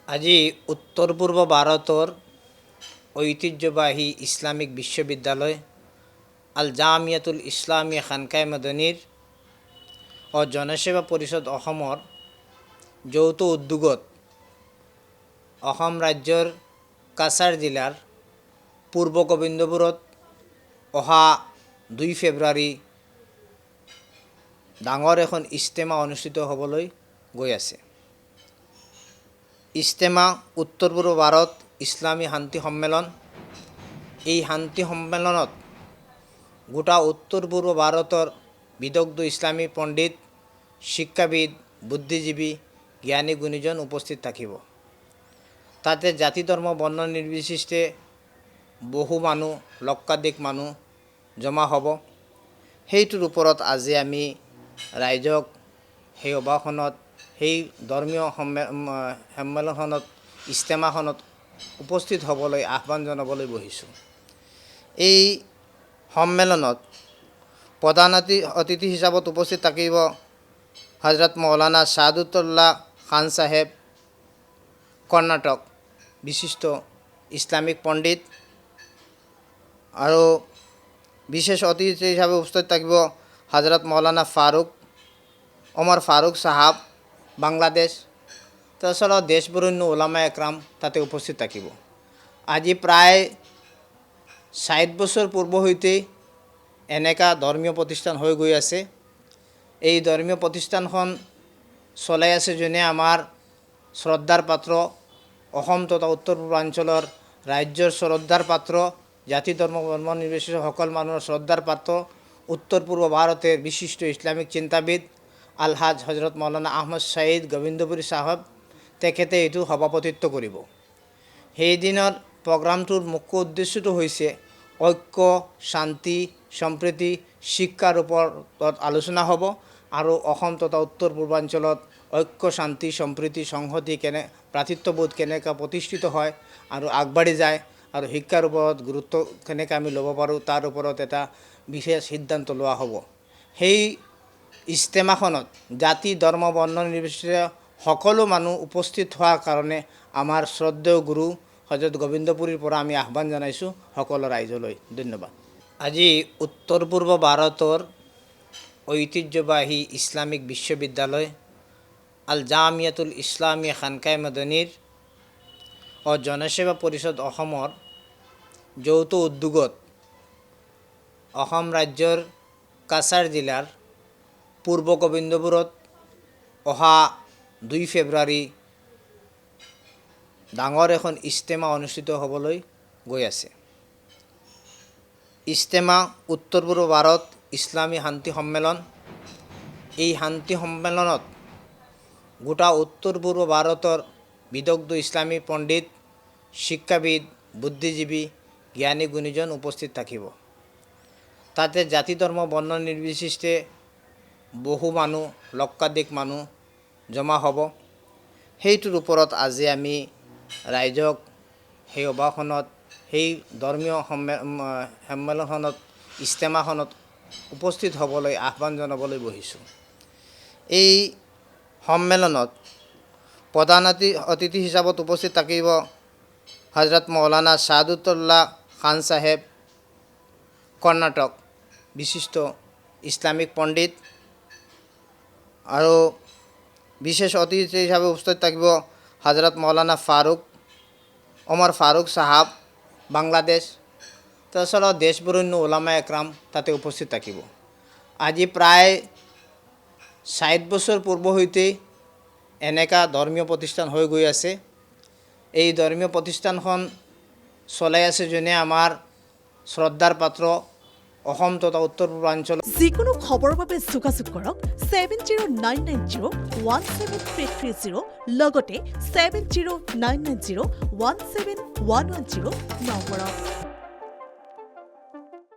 আজি উত্তৰ পূৰ্ব ভাৰতৰ ঐতিহ্যবাহী ইছলামিক বিশ্ববিদ্যালয় আল জামিয়াতুল ইছলামিয়া খানকায়ে মদনীৰ জনসেৱা পৰিষদ অসমৰ যৌথ উদ্যোগত অসম ৰাজ্যৰ কাছাৰ জিলাৰ পূৰ্ব গোবিন্দপুৰত অহা 2 ফেব্ৰুৱাৰী ডাঙৰ এখন ইজতেমা অনুষ্ঠিত হ'বলৈ গৈ আছে। ইজতেমা উত্তৰ পূৰ্ব ভাৰত ইছলামী শান্তি সন্মিলন। এই শান্তি সন্মিলনত গোটা উত্তৰ পূৰ্ব ভাৰতৰ বিদগ্ধ ইছলামী পণ্ডিত, শিক্ষাবিদ, বুদ্ধিজীৱী, জ্ঞানী গুণীজন উপস্থিত থাকিব। তাতে জাতি ধৰ্ম বৰ্ণ নিৰ্বিশেষে বহু মানুহ, লক্ষাধিক মানুহ জমা হ'ব। সেইটোৰ ওপৰত আজি আমি ৰাইজক সেই সভাখনত, সেই ধৰ্মীয় সন্মিলনখনত, ইজতেমাখনত উপস্থিত হ'বলৈ আহ্বান জনাবলৈ বহিছোঁ। এই সন্মিলনত প্ৰধান অতিথি হিচাপত উপস্থিত থাকিব হজৰত মৌলানা ছাদুল্লাহ খান চাহেব, কৰ্ণাটক, বিশিষ্ট ইছলামিক পণ্ডিত। আৰু বিশেষ অতিথি হিচাপে উপস্থিত থাকিব হজৰত মৌলানা ওমৰ ফাৰুক সাহাব, বাংলাদেশ। তাছাড়াও দেশ বৰেণ্য ওলামা একৰাম তাতে উপস্থিত থাকিব। আজি প্ৰায় 60 বছৰ পূৰ্ব হইতে এনেকা ধৰ্মীয় প্ৰতিষ্ঠান হৈ গৈ আছে। এই ধৰ্মীয় প্ৰতিষ্ঠানখন চলাই আছে যোনে আমাৰ শ্ৰদ্ধাৰ পাত্ৰ, অসম তথা উত্তৰ পূৰ্বাঞ্চলৰ ৰাজ্যৰ শ্ৰদ্ধাৰ পাত্ৰ, জাতি ধৰ্ম বৰ্ণ নিৰ্বিশেষে সকল মানুহৰ শ্ৰদ্ধাৰ পাত্ৰ, উত্তৰ পূৰ্ব ভাৰতেৰ বিশিষ্ট ইসলামিক চিন্তাবিদ আলহাজ হজৰত মৌলানা আহমদ সাঈদ গোবিন্দপুৰী সাহেব তেখেতে এইটো সভাপতিত্ব কৰিব। সেইদিনৰ প্ৰগ্ৰামটোৰ মুখ্য উদ্দেশ্যটো হৈছে ঐক্য, শান্তি, সম্প্ৰীতি, শিক্ষাৰ ওপৰত আলোচনা হ'ব আৰু অসম তথা উত্তৰ পূৰ্বাঞ্চলত ঐক্য, শান্তি, সম্প্ৰীতি, সংহতি ভ্ৰাতৃত্ববোধ কেনেকৈ প্ৰতিষ্ঠিত হয় আৰু আগবাঢ়ি যায় আৰু শিক্ষাৰ ওপৰত গুৰুত্ব কেনেকৈ আমি ল'ব পাৰোঁ তাৰ ওপৰত এটা বিশেষ সিদ্ধান্ত লোৱা হ'ব। সেই ইজতেমাখনত জাতি ধৰ্ম বৰ্ণ নিৰ্বিশেষে সকলো মানুহ উপস্থিত হোৱাৰ কাৰণে আমাৰ শ্ৰদ্ধেয় গুৰু হজৰত গোবিন্দপুৰীৰ পৰা আমি আহ্বান জনাইছোঁ সকলো ৰাইজলৈ। ধন্যবাদ। আজি উত্তৰ পূৰ্ব ভাৰতৰ ঐতিহ্যবাহী ইছলামিক বিশ্ববিদ্যালয় আল জামিয়াতুল ইছলামিয়া খানকায়ে মদনীৰ জনসেৱা পৰিষদ অসমৰ যৌথ উদ্যোগত অসম ৰাজ্যৰ কাছাৰ জিলাৰ পূৰ্ব গোবিন্দপুৰত অহা 2 ফেব্ৰুৱাৰী ডাঙৰ এখন ইজতেমা অনুষ্ঠিত হ'বলৈ গৈ আছে। ইজতেমা উত্তৰ পূৰ্ব ভাৰত ইছলামী শান্তি সন্মিলন। এই শান্তি সন্মিলনত গোটা উত্তৰ পূৰ্ব ভাৰতৰ বিদগ্ধ ইছলামী পণ্ডিত, শিক্ষাবিদ, বুদ্ধিজীৱী, জ্ঞানী গুণীজন উপস্থিত থাকিব। তাতে জাতি ধৰ্ম বৰ্ণ নিৰ্বিশেষে বহু মানুহ, লক্ষাধিক মানুহ জমা হ'ব। সেইটোৰ ওপৰত আজি আমি ৰাইজক সেই সভাখনত, সেই ধৰ্মীয় সন্মিলনখনত, ইজতেমাখনত উপস্থিত হ'বলৈ আহ্বান জনাবলৈ বহিছোঁ। এই সন্মিলনত প্ৰধান অতিথি হিচাপত উপস্থিত থাকিব হজৰত মৌলানা ছাদুল্লাহ খান চাহেব, কৰ্ণাটক, বিশিষ্ট ইছলামিক পণ্ডিত। আৰু বিশেষ অতিথি হিচাপে উপস্থিত থাকিব হজৰত মৌলানা ওমৰ ফাৰুক সাহাব, বাংলাদেশ। তাছাড়াও দেশ বৰেণ্য ওলামা একৰাম তাতে উপস্থিত থাকিব। আজি প্ৰায় 60 বছৰ পূৰ্ব হইতে এনেকা ধৰ্মীয় প্ৰতিষ্ঠান হৈ গৈ আছে। এই ধৰ্মীয় প্ৰতিষ্ঠানখন চলাই আছে যোনে আমাৰ শ্ৰদ্ধাৰ পাত্ৰ, অসম তথা উত্তৰ পূৰ্বাঞ্চল। যিকোনো খবৰৰ বাবে যোগাযোগ কৰক 7099017330 লগতে 7099017110 নম্বৰত।